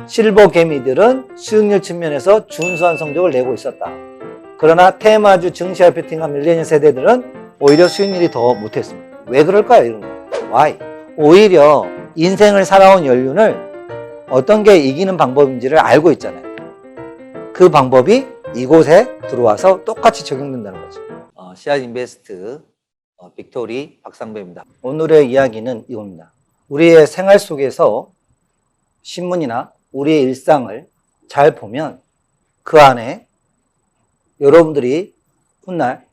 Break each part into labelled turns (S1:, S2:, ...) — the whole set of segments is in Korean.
S1: 실버 개미들은 수익률 측면에서 준수한 성적을 내고 있었다. 그러나 테마주 증시와 베팅한 밀레니얼 세대들은 오히려 수익률이 더 못했습니다. 왜 그럴까요? 이런 거. Why? 오히려 인생을 살아온 연륜을 어떤 게 이기는 방법인지를 알고 있잖아요. 그 방법이 이곳에 들어와서 똑같이 적용된다는 거죠. 씨앗 인베스트 빅토리 박상배입니다. 오늘의 이야기는 이겁니다. 우리의 생활 속에서 신문이나 우리의 일상을 잘 보면 그 안에 여러분들이 훗날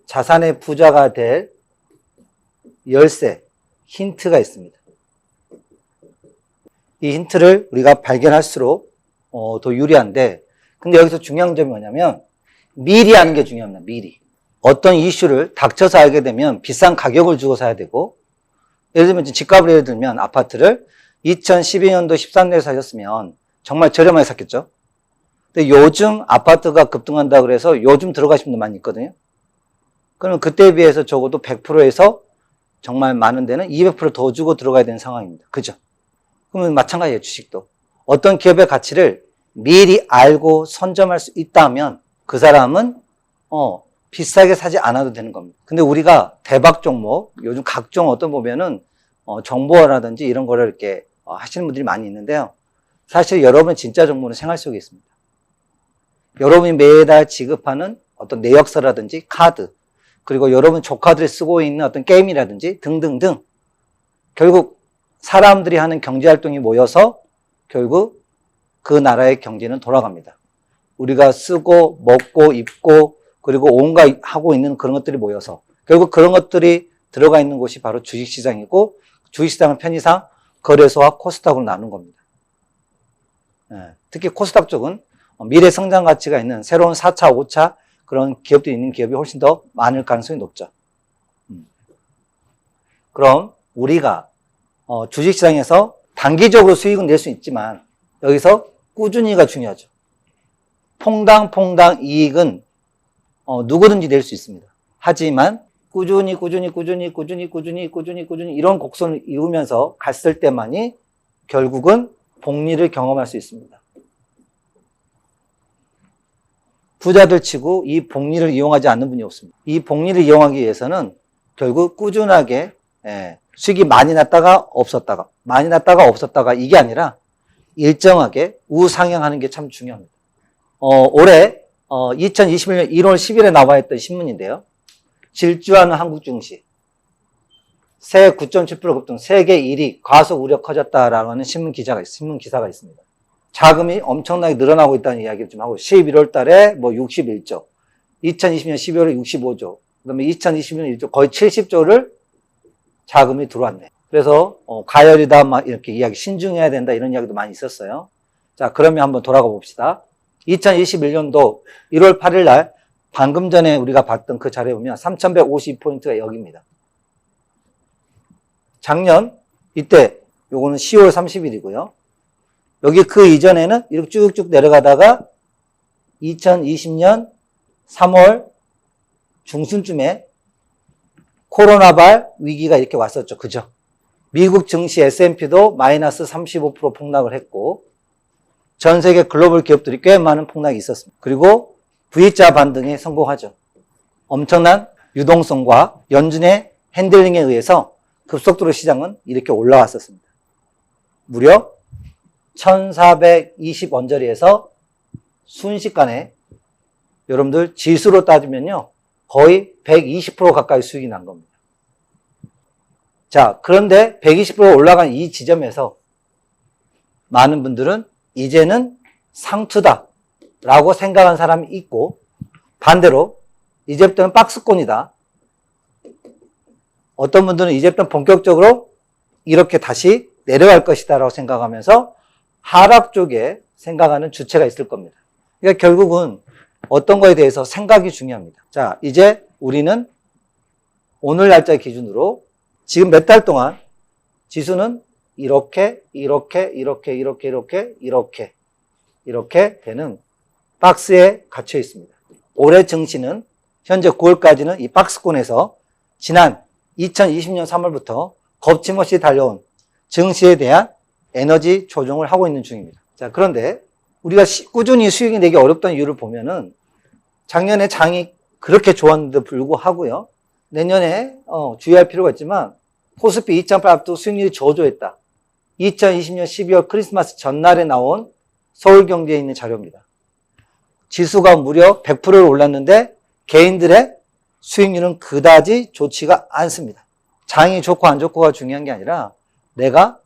S1: 자산의 부자가 될 열쇠, 힌트가 있습니다. 이 힌트를 우리가 발견할수록 더 유리한데, 근데 여기서 중요한 점이 뭐냐면 미리 아는 게 중요합니다. 미리. 어떤 이슈를 닥쳐서 알게 되면 비싼 가격을 주고 사야 되고, 예를 들면 집값을 예를 들면 아파트를 2012년도 13년에 사셨으면 정말 저렴하게 샀겠죠. 근데 요즘 아파트가 급등한다 그래서 요즘 들어가신 분들 많이 있거든요. 그러면 그때에 비해서 적어도 100%에서 정말 많은 데는 200% 더 주고 들어가야 되는 상황입니다. 그죠? 그러면 마찬가지예요. 주식도. 어떤 기업의 가치를 미리 알고 선점할 수 있다면 그 사람은 비싸게 사지 않아도 되는 겁니다. 근데 우리가 대박 종목, 요즘 각종 어떤 보면은 정보화라든지 이런 거를 이렇게 하시는 분들이 많이 있는데요. 사실 여러분의 진짜 정보는 생활 속에 있습니다. 여러분이 매달 지급하는 어떤 내역서라든지 카드, 그리고 여러분 조카들이 쓰고 있는 어떤 게임이라든지 등등등, 결국 사람들이 하는 경제활동이 모여서 결국 그 나라의 경제는 돌아갑니다. 우리가 쓰고 먹고 입고 그리고 온갖 하고 있는 그런 것들이 모여서 결국 그런 것들이 들어가 있는 곳이 바로 주식시장이고, 주식시장은 편의상 거래소와 코스닥으로 나눈 겁니다. 특히 코스닥 쪽은 미래 성장 가치가 있는 새로운 4차, 5차 그런 기업들이 있는 기업이 훨씬 더 많을 가능성이 높죠. 그럼 우리가 주식시장에서 단기적으로 수익은 낼 수 있지만 여기서 꾸준히가 중요하죠. 퐁당 이익은 누구든지 낼 수 있습니다. 하지만 꾸준히 이런 곡선을 이루면서 갔을 때만이 결국은 복리를 경험할 수 있습니다. 부자들 치고 이 복리를 이용하지 않는 분이 없습니다. 이 복리를 이용하기 위해서는 결국 꾸준하게 수익이 많이 났다가 없었다가 많이 났다가 없었다가 이게 아니라 일정하게 우상향하는 게 참 중요합니다. 올해 2021년 1월 10일에 나와 있던 신문인데요. 질주하는 한국 증시. 새 9.7% 급등, 세계 1위, 과속 우려 커졌다라는 신문 기사가 있습니다. 자금이 엄청나게 늘어나고 있다는 이야기를 좀 하고, 11월 달에 61조, 2020년 12월에 65조, 그 다음에 2021년 1조, 거의 70조를 자금이 들어왔네. 그래서, 가열이다, 막 이렇게 이야기, 신중해야 된다, 이런 이야기도 많이 있었어요. 자, 그러면 한번 돌아가 봅시다. 2021년도 1월 8일 날, 방금 전에 우리가 봤던 그 자료에 보면 3,152포인트가 여기입니다. 작년, 이때, 요거는 10월 30일이고요. 여기 그 이전에는 이렇게 쭉쭉 내려가다가 2020년 3월 중순쯤에 코로나발 위기가 이렇게 왔었죠. 그죠? 미국 증시 S&P도 마이너스 35% 폭락을 했고, 전 세계 글로벌 기업들이 꽤 많은 폭락이 있었습니다. 그리고 V자 반등에 성공하죠. 엄청난 유동성과 연준의 핸들링에 의해서 급속도로 시장은 이렇게 올라왔었습니다. 무려 1420원짜리에서 순식간에 여러분들 지수로 따지면요, 거의 120% 가까이 수익이 난 겁니다. 자, 그런데 120% 올라간 이 지점에서 많은 분들은 이제는 상투다 라고 생각한 사람이 있고, 반대로 이제부터는 박스권이다. 어떤 분들은 이제부터 본격적으로 이렇게 다시 내려갈 것이다 라고 생각하면서 하락 쪽에 생각하는 주체가 있을 겁니다. 그러니까 결국은 어떤 거에 대해서 생각이 중요합니다. 자, 이제 우리는 오늘 날짜 기준으로 지금 몇 달 동안 지수는 이렇게 되는 박스에 갇혀 있습니다. 올해 증시는 현재 9월까지는 이 박스권에서 지난 2020년 3월부터 겁짐없이 달려온 증시에 대한 에너지 조정을 하고 있는 중입니다. 자, 그런데 우리가 꾸준히 수익이 내기 어렵다는 이유를 보면은 작년에 장이 그렇게 좋았는데도 불구하고요. 내년에 주의할 필요가 있지만 코스피 2.8도 수익률이 저조했다. 2020년 12월 크리스마스 전날에 나온 서울경제에 있는 자료입니다. 지수가 무려 100%를 올랐는데 개인들의 수익률은 그다지 좋지가 않습니다. 장이 좋고 안 좋고가 중요한 게 아니라 내가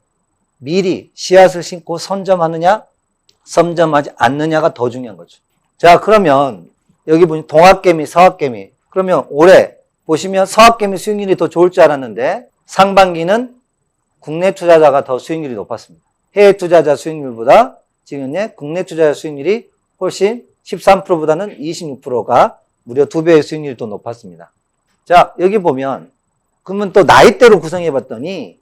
S1: 미리 씨앗을 심고 선점하느냐 선점하지 않느냐가 더 중요한 거죠. 자, 그러면 여기 보니 동학개미, 서학개미. 그러면 올해 보시면 서학개미 수익률이 더 좋을 줄 알았는데 상반기는 국내 투자자가 더 수익률이 높았습니다. 해외 투자자 수익률보다 지금 국내 투자자 수익률이 훨씬 13%보다는 26%가 무려 2배의 수익률이 더 높았습니다. 자, 여기 보면 그러면 또 나이대로 구성해 봤더니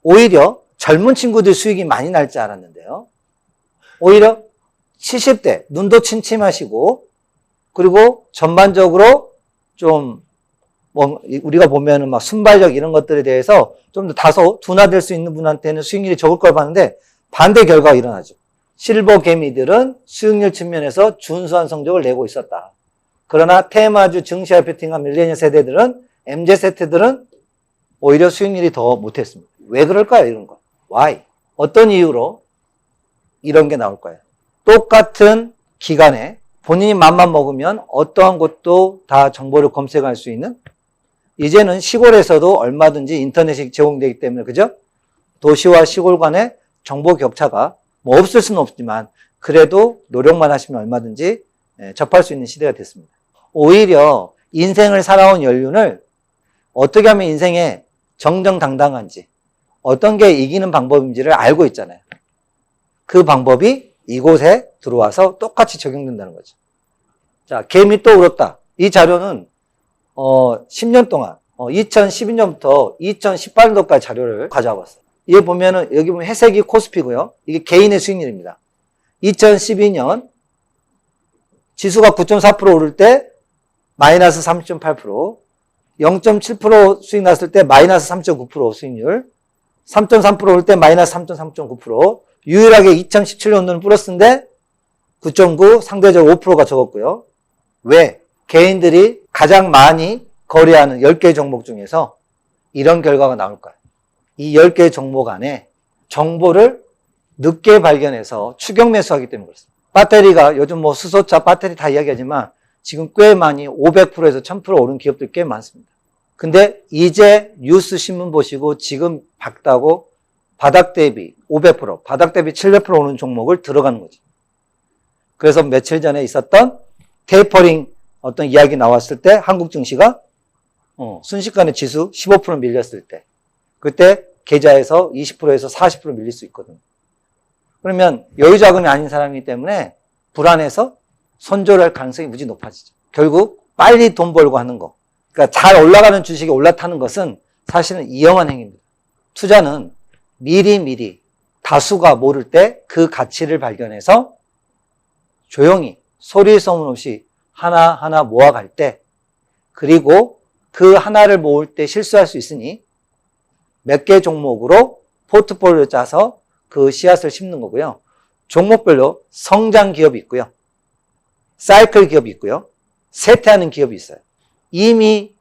S1: 오히려 젊은 친구들 수익이 많이 날 줄 알았는데요. 오히려 70대 눈도 침침하시고 그리고 전반적으로 좀 우리가 보면은 막 순발력 이런 것들에 대해서 좀 더 다소 둔화될 수 있는 분한테는 수익률이 적을 걸 봤는데 반대 결과가 일어나죠. 실버 개미들은 수익률 측면에서 준수한 성적을 내고 있었다. 그러나 테마주 증시 IPT나 밀레니얼 세대들은 MZ세대들은 오히려 수익률이 더 못했습니다. 왜 그럴까요? 이런 거. Why? 어떤 이유로 이런 게 나올까요? 똑같은 기간에 본인이 맘만 먹으면 어떠한 곳도 다 정보를 검색할 수 있는 이제는 시골에서도 얼마든지 인터넷이 제공되기 때문에 그죠? 도시와 시골 간의 정보 격차가 뭐 없을 수는 없지만 그래도 노력만 하시면 얼마든지 접할 수 있는 시대가 됐습니다. 오히려 인생을 살아온 연륜을 어떻게 하면 인생에 정정당당한지 어떤 게 이기는 방법인지를 알고 있잖아요. 그 방법이 이곳에 들어와서 똑같이 적용된다는 거죠. 자, 개미 또 울었다. 이 자료는 10년 동안 2012년부터 2018년도까지 자료를 가져와 봤어요. 여기 보면은 여기 보면 회색이 코스피고요. 이게 개인의 수익률입니다. 2012년 지수가 9.4% 오를 때 마이너스 3.8%, 0.7% 수익 났을 때 마이너스 3.9% 수익률, 3.3% 올 때 마이너스 3.9%, 유일하게 2017년도는 플러스인데 9.9 상대적으로 5%가 적었고요. 왜? 개인들이 가장 많이 거래하는 10개 종목 중에서 이런 결과가 나올까요? 이 10개 종목 안에 정보를 늦게 발견해서 추격 매수하기 때문에 그렇습니다. 배터리가 요즘 뭐 수소차 배터리 다 이야기하지만 지금 꽤 많이 500%에서 1000% 오른 기업들 꽤 많습니다. 근데 이제 뉴스 신문 보시고 지금 박다고 바닥 대비 500%, 바닥 대비 700% 오는 종목을 들어가는 거죠. 그래서 며칠 전에 있었던 테이퍼링 어떤 이야기 나왔을 때 한국 증시가 순식간에 지수 15% 밀렸을 때 그때 계좌에서 20%에서 40% 밀릴 수 있거든요. 그러면 여유 자금이 아닌 사람이기 때문에 불안해서 손절할 를 가능성이 무지 높아지죠. 결국 빨리 돈 벌고 하는 거. 그러니까 잘 올라가는 주식이 올라타는 것은 사실은 위험한 행위입니다. 투자는 미리 다수가 모를 때 그 가치를 발견해서 조용히 소리 소문 없이 하나하나 모아갈 때 그리고 그 하나를 모을 때 실수할 수 있으니 몇 개 종목으로 포트폴리오 짜서 그 씨앗을 심는 거고요. 종목별로 성장 기업이 있고요. 사이클 기업이 있고요. 쇠퇴하는 기업이 있어요. 이미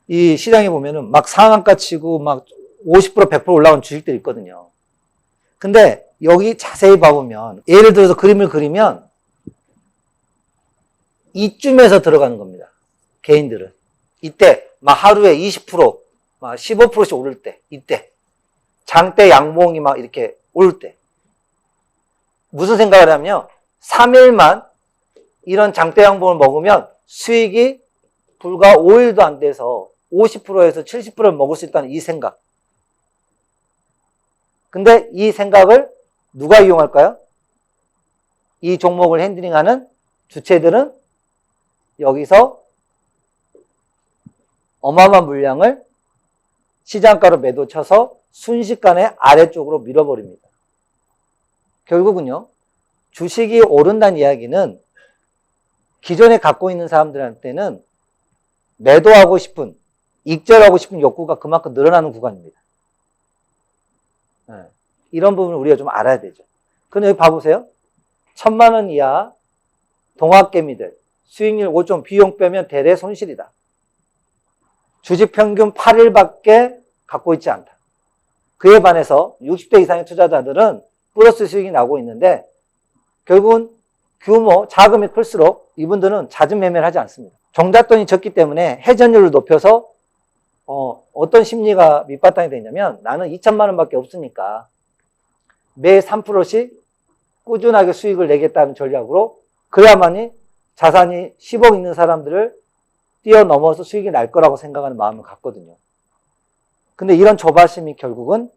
S1: 이 시장에 보면은 막 상한가 치고 막 50% 100% 올라온 주식들이 있거든요. 근데 여기 자세히 봐보면 예를 들어서 그림을 그리면 이쯤에서 들어가는 겁니다. 개인들은. 이때 막 하루에 20%, 막 15%씩 오를 때, 이때. 장대 양봉이 막 이렇게 오를 때. 무슨 생각을 하냐면 3일만 이런 장대 양봉을 먹으면 수익이 불과 5일도 안 돼서 50%에서 70%를 먹을 수 있다는 이 생각. 근데 이 생각을 누가 이용할까요? 이 종목을 핸들링하는 주체들은 여기서 어마어마한 물량을 시장가로 매도 쳐서 순식간에 아래쪽으로 밀어버립니다. 결국은요, 주식이 오른다는 이야기는 기존에 갖고 있는 사람들한테는 매도하고 싶은, 익절하고 싶은 욕구가 그만큼 늘어나는 구간입니다. 이런 부분을 우리가 좀 알아야 되죠. 근데 여기 봐보세요. 1,000만 원 이하 동학개미들 수익률 5점, 비용 빼면 대래 손실이다. 주식 평균 8일밖에 갖고 있지 않다. 그에 반해서 60대 이상의 투자자들은 플러스 수익이 나고 있는데 결국은 규모, 자금이 클수록 이분들은 잦은 매매를 하지 않습니다. 종잣돈이 적기 때문에 회전율을 높여서 어떤 심리가 밑바탕이 되냐면 나는 2천만 원밖에 없으니까 매 3%씩 꾸준하게 수익을 내겠다는 전략으로 그래야만이 자산이 10억 있는 사람들을 뛰어넘어서 수익이 날 거라고 생각하는 마음을 갖거든요. 근데 이런 조바심이 결국은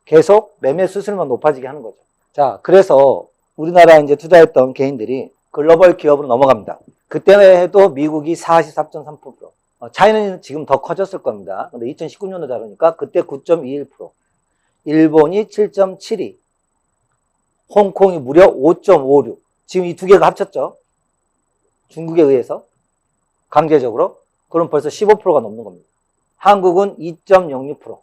S1: 계속 매매 수수료만 높아지게 하는 거죠. 자, 그래서 우리나라에 이제 투자했던 개인들이 글로벌 기업으로 넘어갑니다. 그때에도 미국이 43.3%, 차이는 지금 더 커졌을 겁니다. 근데 2019년도 다르니까 그때 9.21%, 일본이 7.72%, 홍콩이 무려 5.56%, 지금 이 두 개가 합쳤죠. 중국에 의해서 강제적으로. 그럼 벌써 15%가 넘는 겁니다. 한국은 2.06%.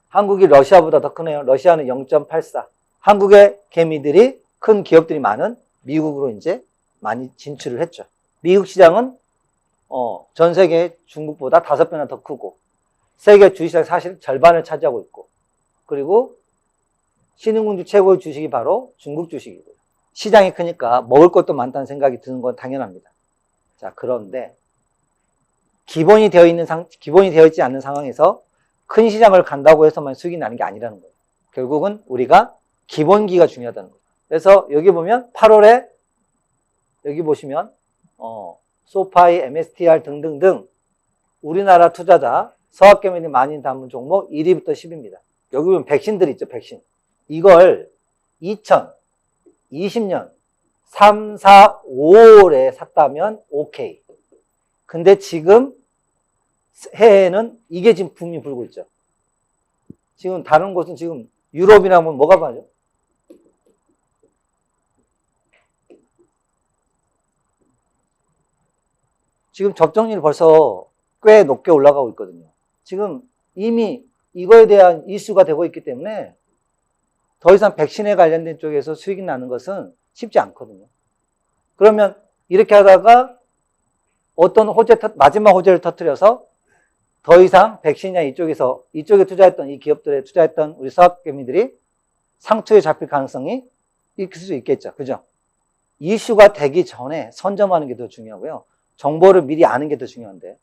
S1: 한국이 러시아보다 더 크네요. 러시아는 0.84. 한국의 개미들이 큰 기업들이 많은 미국으로 이제 많이 진출을 했죠. 미국 시장은 전 세계 중국보다 5배나 더 크고 세계 주식시장 사실 절반을 차지하고 있고 그리고 신흥국주 최고의 주식이 바로 중국 주식이고요. 시장이 크니까 먹을 것도 많다는 생각이 드는 건 당연합니다. 자, 그런데 기본이 되어 있지 않는 상황에서 큰 시장을 간다고 해서만 수익이 나는 게 아니라는 거예요. 결국은 우리가 기본기가 중요하다는 거예요. 그래서 여기 보면 8월에 여기 보시면 소파이, MSTR 등등등 우리나라 투자자 서학개미들이 많이 담은 종목 1위부터 10위입니다. 여기 보면 백신들 있죠, 백신. 이걸 2020년 3, 4, 5월에 샀다면 오케이. 근데 지금 해에는 이게 지금 붐이 불고 있죠. 지금 다른 곳은 지금 유럽이나 하면 뭐가 많죠? 지금 접종률이 벌써 꽤 높게 올라가고 있거든요. 지금 이미 이거에 대한 이슈가 되고 있기 때문에 더 이상 백신에 관련된 쪽에서 수익이 나는 것은 쉽지 않거든요. 그러면 이렇게 하다가 어떤 마지막 호재를 터뜨려서 더 이상 백신이나 이쪽에 투자했던 이 기업들에 투자했던 우리 사업개미들이 상투에 잡힐 가능성이 있을 수 있겠죠. 그죠? 이슈가 되기 전에 선점하는 게 더 중요하고요. 정보를 미리 아는 게 더 중요한데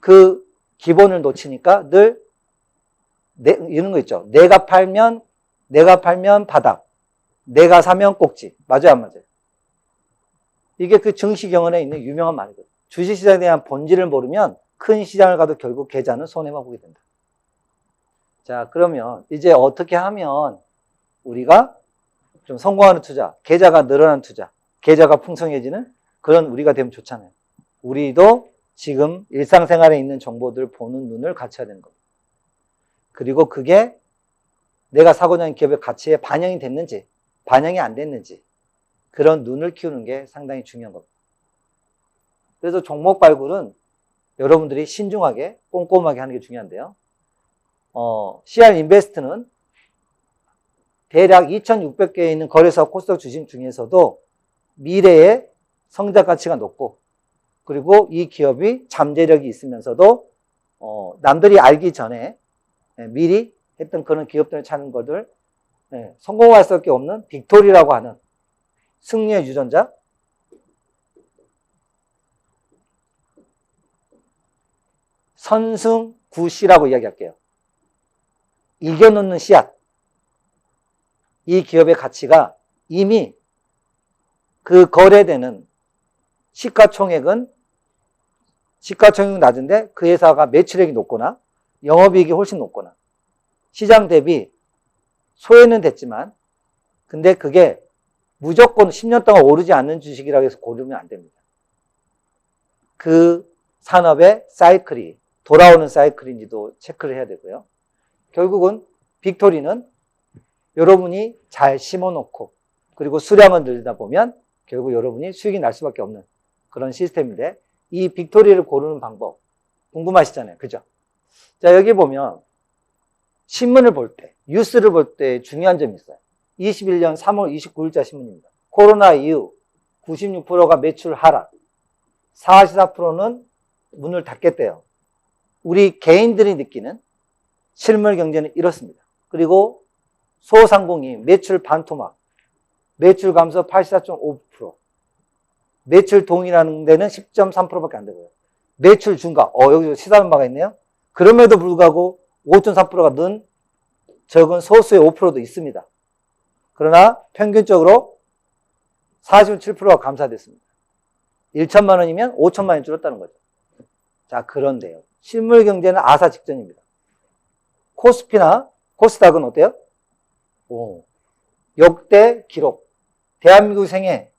S1: 그 기본을 놓치니까 늘 이런 거 있죠. 내가 팔면 바닥, 내가 사면 꼭지. 맞아요, 안 맞아요? 이게 그 증시경연에 있는 유명한 말이거든요. 주식시장에 대한 본질을 모르면 큰 시장을 가도 결국 계좌는 손해만 보게 된다. 자, 그러면 이제 어떻게 하면 우리가 좀 성공하는 투자, 계좌가 늘어나는 투자, 계좌가 풍성해지는 그런 우리가 되면 좋잖아요. 우리도 지금 일상생활에 있는 정보들 보는 눈을 갖춰야 되는 겁니다. 그리고 그게 내가 사고자 하는 기업의 가치에 반영이 됐는지, 반영이 안 됐는지 그런 눈을 키우는 게 상당히 중요한 겁니다. 그래서 종목 발굴은 여러분들이 신중하게 꼼꼼하게 하는 게 중요한데요. CR 인베스트는 대략 2,600개에 있는 거래소 코스닥 주식 중에서도 미래의 성장 가치가 높고 그리고 이 기업이 잠재력이 있으면서도 남들이 알기 전에 미리 했던 그런 기업들을 찾는 것을 성공할 수밖에 없는 빅토리라고 하는 승리의 유전자, 선승구씨라고 이야기할게요. 이겨놓는 씨앗. 이 기업의 가치가 이미 그 거래되는 시가총액은 낮은데 그 회사가 매출액이 높거나 영업이익이 훨씬 높거나 시장 대비 소외는 됐지만 근데 그게 무조건 10년 동안 오르지 않는 주식이라고 해서 고르면 안 됩니다. 그 산업의 사이클이 돌아오는 사이클인지도 체크를 해야 되고요. 결국은 빅토리는 여러분이 잘 심어놓고 그리고 수량을 늘리다 보면 결국 여러분이 수익이 날 수밖에 없는 그런 시스템인데 이 빅토리를 고르는 방법 궁금하시잖아요. 그죠? 자, 여기 보면 신문을 볼 때, 뉴스를 볼 때 중요한 점이 있어요. 21년 3월 29일자 신문입니다. 코로나 이후 96%가 매출 하락, 44%는 문을 닫겠대요. 우리 개인들이 느끼는 실물 경제는 이렇습니다. 그리고 소상공인 매출 반토막, 매출 감소 84.5%, 매출 동일하는 데는 10.3%밖에 안 되고요. 매출 증가, 여기 시사하는 바가 있네요. 그럼에도 불구하고 5.3%가 는 적은 소수의 5%도 있습니다. 그러나 평균적으로 47%가 감소됐습니다. 1천만 원이면 5천만 원 줄었다는 거죠. 자, 그런데요. 실물 경제는 아사 직전입니다. 코스피나 코스닥은 어때요? 역대 기록. 대한민국 생애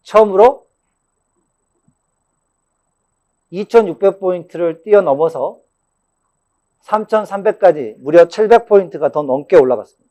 S1: 처음으로 2600포인트를 뛰어넘어서 3300까지 무려 700포인트가 더 넘게 올라갔습니다.